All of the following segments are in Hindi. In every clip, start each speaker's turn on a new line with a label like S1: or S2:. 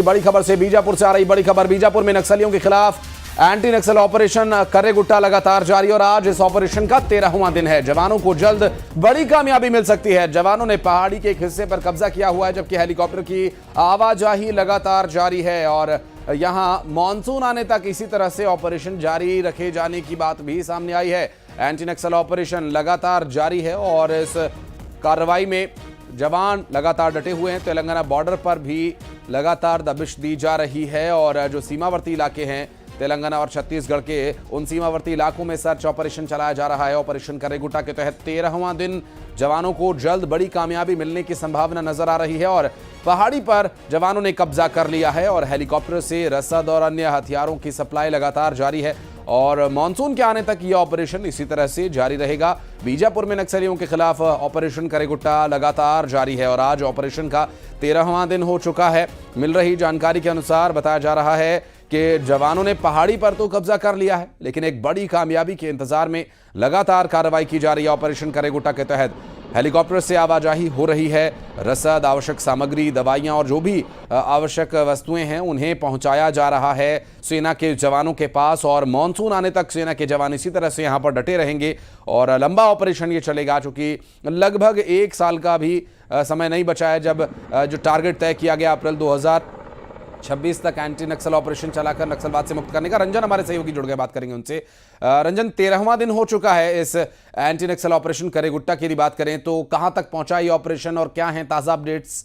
S1: बड़ी खबर से बीजापुर से आ रही बड़ी खबर। बीजापुर में नक्सलियों के खिलाफ एंटी नक्सल ऑपरेशन कर्रेगुट्टा लगातार जारी और आज इस ऑपरेशन का 13वां दिन है। जवानों को जल्द बड़ी कामयाबी मिल सकती है। जवानों ने पहाड़ी के एक हिस्से पर कब्जा किया हुआ है, जबकि हेलीकॉप्टर की आवाजाही लगातार जारी है और यहां मॉनसून आने तक इसी तरह से ऑपरेशन जारी रखे जाने की बात भी सामने आई है। एंटी नक्सल ऑपरेशन लगातार जारी है और इस कार्रवाई में जवान लगातार डटे हुए हैं। तेलंगाना बॉर्डर पर भी लगातार दबिश दी जा रही है और जो सीमावर्ती इलाके हैं तेलंगाना और छत्तीसगढ़ के, उन सीमावर्ती इलाकों में सर्च ऑपरेशन चलाया जा रहा है। ऑपरेशन कर्रेगुट्टा के तहत 13वां दिन जवानों को जल्द बड़ी कामयाबी मिलने की संभावना नजर आ रही है और पहाड़ी पर जवानों ने कब्जा कर लिया है और हेलीकॉप्टर से रसद और अन्य हथियारों की सप्लाई लगातार जारी है और मानसून के आने तक यह ऑपरेशन इसी तरह से जारी रहेगा। बीजापुर में नक्सलियों के खिलाफ ऑपरेशन कर्रेगुट्टा लगातार जारी है और आज ऑपरेशन का 13वां दिन हो चुका है। मिल रही जानकारी के अनुसार बताया जा रहा है कि जवानों ने पहाड़ी पर तो कब्जा कर लिया है, लेकिन एक बड़ी कामयाबी के इंतजार में लगातार कार्रवाई की जा रही है। ऑपरेशन कर्रेगुट्टा के तहत हेलीकॉप्टर से आवाजाही हो रही है। रसद, आवश्यक सामग्री, दवाइयां और जो भी आवश्यक वस्तुएं हैं उन्हें पहुंचाया जा रहा है सेना के जवानों के पास और मानसून आने तक सेना के जवान इसी तरह से यहां पर डटे रहेंगे और लंबा ऑपरेशन ये चलेगा, चूंकि लगभग 1 साल का भी समय नहीं बचा है जब जो टारगेट तय किया गया अप्रैल 2026 तक एंटी नक्सल ऑपरेशन चलाकर नक्सलवाद से मुक्त करने का। रंजन हमारे सहयोगी जुड़ गए, बात करेंगे उनसे। रंजन, 13वां दिन हो चुका है इस एंटी नक्सल ऑपरेशन कर्रेगुट्टा की बात करें तो कहां तक पहुंचा ये ऑपरेशन और क्या है ताजा अपडेट्स?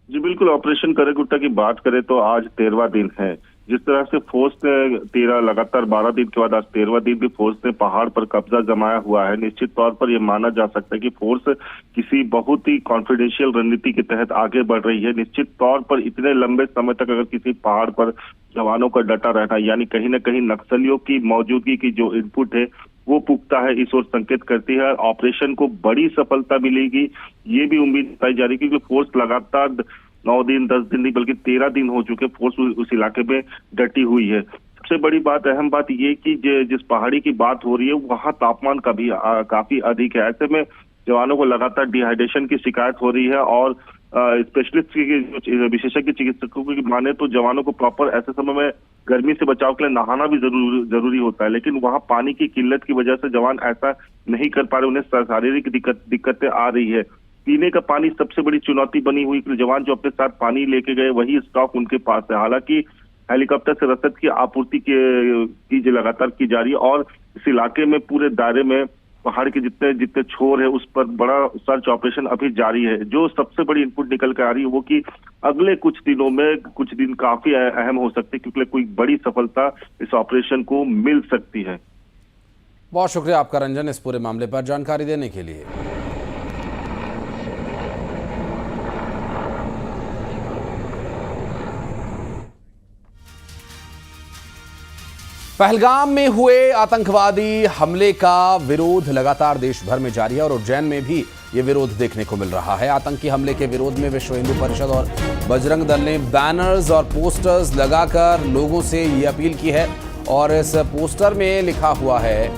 S2: जी बिल्कुल, ऑपरेशन कर्रेगुट्टा की बात करें तो आज 13वां दिन है। जिस तरह से फोर्स ने लगातार 12 दिन के बाद आज 13वां दिन भी फोर्स ने पहाड़ पर कब्जा जमाया हुआ है। निश्चित तौर पर यह माना जा सकता है कि फोर्स किसी बहुत ही कॉन्फिडेंशियल रणनीति के तहत आगे बढ़ रही है। निश्चित तौर पर इतने लंबे समय तक अगर किसी पहाड़ पर जवानों का डटा रहना, यानी कहीं न कहीं नक्सलियों की मौजूदगी की जो इनपुट है वो पुख्ता है, इस ओर संकेत करती है। ऑपरेशन को बड़ी सफलता मिलेगी ये भी उम्मीद बताई जा रही है, क्योंकि फोर्स लगातार 9 दिन 10 दिन नहीं बल्कि 13 दिन हो चुके फोर्स उस इलाके में डटी हुई है। सबसे बड़ी बात, अहम बात ये कि जिस पहाड़ी की बात हो रही है वहां तापमान काफी अधिक है। ऐसे में जवानों को लगातार डिहाइड्रेशन की शिकायत हो रही है और स्पेशलिस्ट की विशेषज्ञ चिकित्सकों की माने तो जवानों को प्रॉपर ऐसे समय में गर्मी से बचाव के लिए नहाना भी जरूरी होता है, लेकिन वहां पानी की किल्लत की वजह से जवान ऐसा नहीं कर पा रहे। उन्हें शारीरिक दिक्कतें आ रही है। पीने का पानी सबसे बड़ी चुनौती बनी हुई, जवान जो अपने साथ पानी लेके गए वही स्टॉक उनके पास है। हालांकि हेलीकॉप्टर से रसद की आपूर्ति की लगातार की जा रही है और इस इलाके में पूरे दायरे में पहाड़ के जितने छोर है उस पर बड़ा सर्च ऑपरेशन अभी जारी है। जो सबसे बड़ी इनपुट निकल कर आ रही है वो कि अगले कुछ दिनों में कुछ दिन काफी अहम हो सकते हैं, क्योंकि कोई बड़ी सफलता इस ऑपरेशन को मिल सकती है।
S1: बहुत शुक्रिया आपका रंजन, इस पूरे मामले पर जानकारी देने के लिए। पहलगाम में हुए आतंकवादी हमले का विरोध लगातार देश भर में जारी है और उज्जैन में भी ये विरोध देखने को मिल रहा है। आतंकी हमले के विरोध में विश्व हिंदू परिषद और बजरंग दल ने बैनर्स और पोस्टर्स लगाकर लोगों से ये अपील की है और इस पोस्टर में लिखा हुआ है,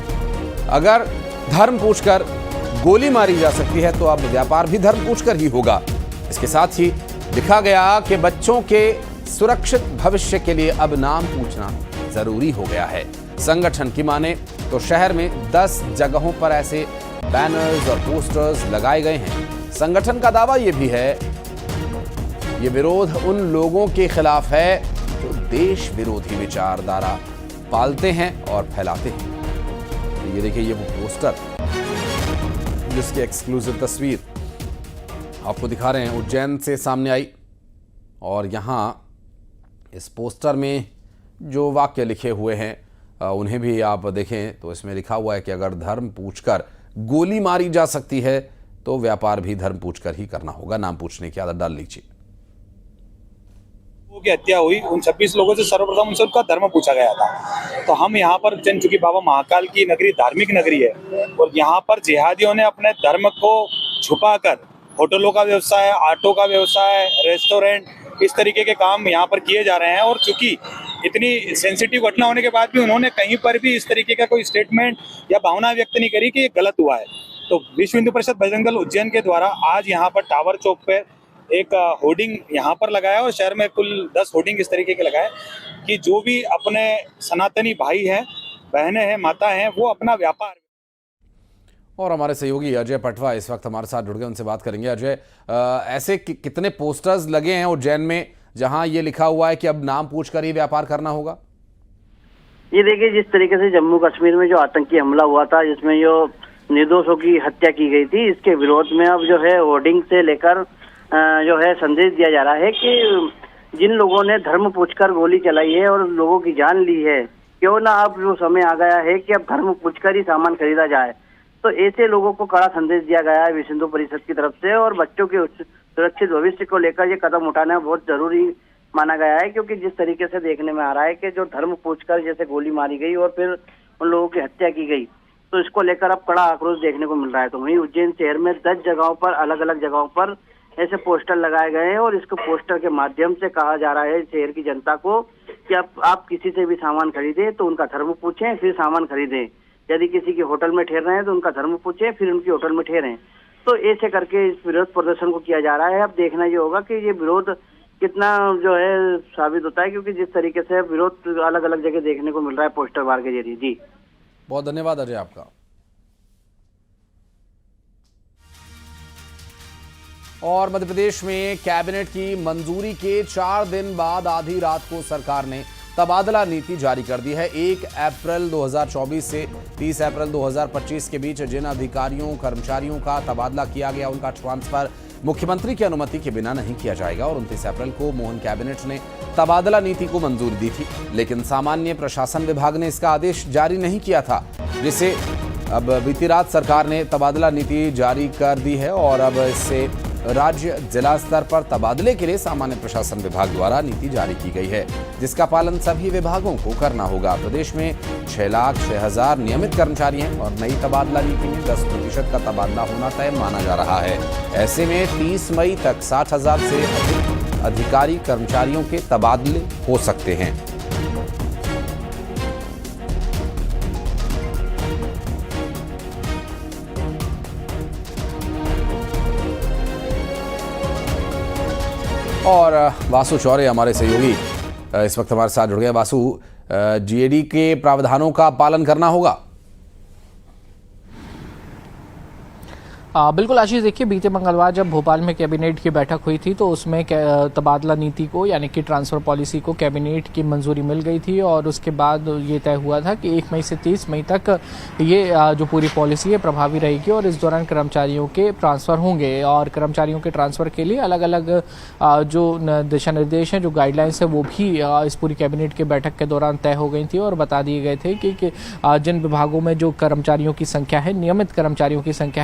S1: अगर धर्म पूछकर गोली मारी जा सकती है तो अब व्यापार भी धर्म पूछकर ही होगा। इसके साथ ही लिखा गया कि बच्चों के सुरक्षित भविष्य के लिए अब नाम पूछना जरूरी हो गया है। संगठन की माने तो शहर में 10 जगहों पर ऐसे बैनर्स और पोस्टर्स लगाए गए हैं। संगठन का दावा यह भी है, ये विरोध उन लोगों के खिलाफ है जो देश विरोधी विचारधारा पालते हैं और फैलाते हैं। ये देखिए, ये वो पोस्टर जिसकी एक्सक्लूसिव तस्वीर आपको दिखा रहे हैं, उज्जैन से सामने आई और यहां इस पोस्टर में जो वाक्य लिखे हुए हैं उन्हें भी आप देखें तो इसमें लिखा हुआ है कि अगर धर्म पूछकर गोली मारी जा सकती है तो व्यापार भी धर्म पूछकर ही करना होगा। नाम पूछने की आदत डाल लीजिए।
S3: की हत्या हुई, उन 26 लोगों से सर्वप्रथम उनसे उनका धर्म पूछा गया था। तो हम यहाँ पर उज्जैन, चूंकि बाबा महाकाल की नगरी धार्मिक नगरी है और यहाँ पर जिहादियों ने अपने धर्म को छुपाकर होटलों का व्यवसाय, ऑटो का व्यवसाय, रेस्टोरेंट, इस तरीके के काम यहाँ पर किए जा रहे हैं। और चूंकि इतनी सेंसिटिव घटना होने के बाद भी उन्होंने कहीं पर भी इस तरीके का कोई स्टेटमेंट या भावना व्यक्त नहीं करी कि ये गलत हुआ है। तो विश्व हिंदू परिषद बजरंग दल उज्जैन के द्वारा आज यहाँ पर टावर चौक पे एक होर्डिंग यहाँ पर लगाया और शहर में कुल 10 होर्डिंग इस तरीके के लगाए कि जो भी अपने सनातनी भाई हैं, बहनें हैं, माता हैं, वो अपना व्यापार।
S1: और हमारे सहयोगी अजय पटवा इस वक्त हमारे साथ जुड़ गए, उनसे बात करेंगे। अजय, ऐसे कितने पोस्टर्स लगे हैं उज्जैन में जहां ये लिखा हुआ है कि अब नाम पूछकर ही व्यापार करना होगा?
S4: ये देखिए, जिस तरीके से जम्मू कश्मीर में जो आतंकी हमला हुआ था, जिसमें जो निर्दोषों की हत्या की गई थी, इसके विरोध में अब जो है होर्डिंग से लेकर जो है संदेश दिया जा रहा है कि जिन लोगों ने धर्म पूछकर गोली चलाई है और लोगों की जान ली है, क्यों ना अब जो समय आ गया है कि अब धर्म पूछकर ही सामान खरीदा जाए। तो ऐसे लोगों को कड़ा संदेश दिया गया है विश्व हिंदू परिषद की तरफ से, और बच्चों के सुरक्षित भविष्य को लेकर ये कदम उठाना बहुत जरूरी माना गया है, क्योंकि जिस तरीके से देखने में आ रहा है कि जो धर्म पूछकर जैसे गोली मारी गई और फिर उन लोगों की हत्या की गई, तो इसको लेकर अब कड़ा आक्रोश देखने को मिल रहा है। तो वहीं उज्जैन शहर में 10 जगहों पर, अलग अलग जगहों पर ऐसे पोस्टर लगाए गए हैं और इसको पोस्टर के माध्यम से कहा जा रहा है शहर की जनता को कि अब आप किसी से भी सामान खरीदें तो उनका धर्म पूछें फिर सामान खरीदें। यदि किसी की होटल में ठहर रहे हैं तो उनका धर्म पूछें फिर उनकी होटल में ठहरें। तो ऐसे करके इस विरोध प्रदर्शन को किया जा रहा है। अब देखना ये होगा कि ये विरोध कितना जो है साबित होता है, क्योंकि जिस तरीके से विरोध अलग अलग जगह देखने को मिल रहा है पोस्टर वार के जरिए। जी
S1: बहुत धन्यवाद अजय आपका। और मध्य प्रदेश में कैबिनेट की मंजूरी के 4 दिन बाद आधी रात को सरकार ने तबादला नीति जारी कर दी है। 1 अप्रैल 2024 से 30 अप्रैल 2025 के बीच जिन अधिकारियों कर्मचारियों का तबादला किया गया, उनका ट्रांसफर मुख्यमंत्री की अनुमति के बिना नहीं किया जाएगा। और 29 अप्रैल को मोहन कैबिनेट ने तबादला नीति को मंजूरी दी थी, लेकिन सामान्य प्रशासन विभाग ने इसका आदेश जारी नहीं किया था, जिसे अब बीती रात सरकार ने तबादला नीति जारी कर दी है। और अब इससे राज्य जिला स्तर पर तबादले के लिए सामान्य प्रशासन विभाग द्वारा नीति जारी की गई है, जिसका पालन सभी विभागों को करना होगा। प्रदेश में 6,06,000 नियमित कर्मचारी हैं और नई तबादला नीति में 10% का तबादला होना तय माना जा रहा है। ऐसे में 30 मई तक 60,000 से अधिक अधिकारी कर्मचारियों के तबादले हो सकते हैं। और वासु चौरे हमारे सहयोगी इस वक्त हमारे साथ जुड़ गए। वासु, जीएडी के प्रावधानों का पालन करना होगा?
S5: बिल्कुल आशीष, देखिए बीते मंगलवार जब भोपाल में कैबिनेट की बैठक हुई थी तो उसमें तबादला नीति को यानी कि ट्रांसफ़र पॉलिसी को कैबिनेट की मंजूरी मिल गई थी। और उसके बाद ये तय हुआ था कि 1 मई से 30 मई तक ये जो पूरी पॉलिसी है प्रभावी रहेगी और इस दौरान कर्मचारियों के ट्रांसफ़र होंगे। और कर्मचारियों के ट्रांसफ़र के लिए अलग अलग जो दिशा निर्देश हैं, जो गाइडलाइंस है, वो भी इस पूरी कैबिनेट की बैठक के दौरान तय हो गई थी और बता दिए गए थे कि जिन विभागों में जो कर्मचारियों की संख्या है, नियमित कर्मचारियों की संख्या